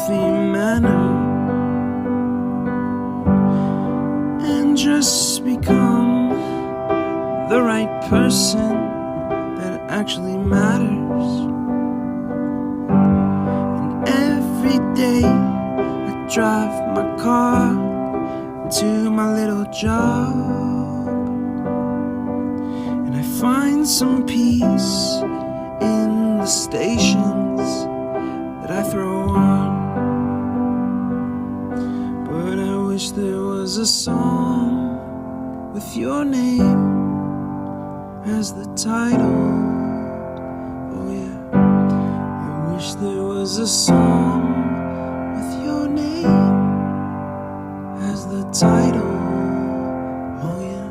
healthy manner and just become the right person that actually matters. And every day I drive my car to my little job, and I find some peace in the stations that I throw on. But I wish there was a song with your name as the title. Oh yeah, I wish there was a song with your name as the title. Oh yeah.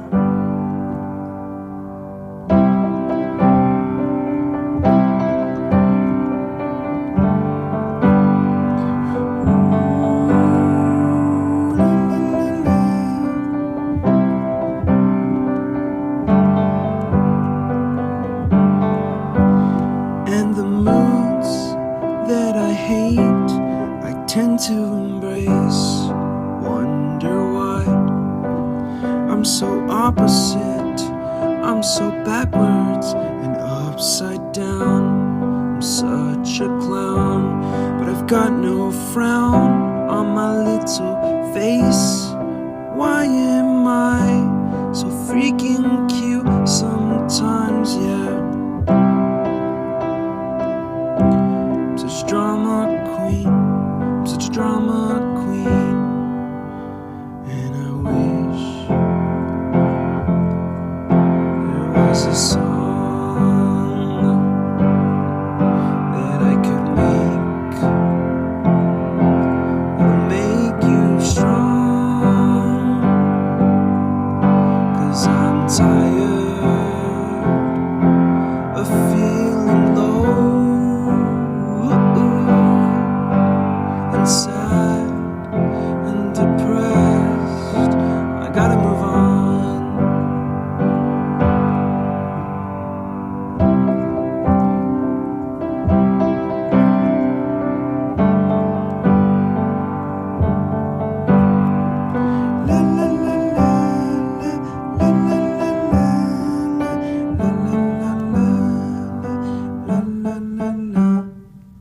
And the moods that I hate, I tend to embrace. Wonder why I'm so opposite, I'm so backwards and upside down. I'm such a clown, but I've got no frown on my little face. Why am I so freaking cute sometimes, yeah? I'm such a drama queen, I'm such a drama queen. And I wish there was a song that I could make that'll make you strong. 'Cause I'm tired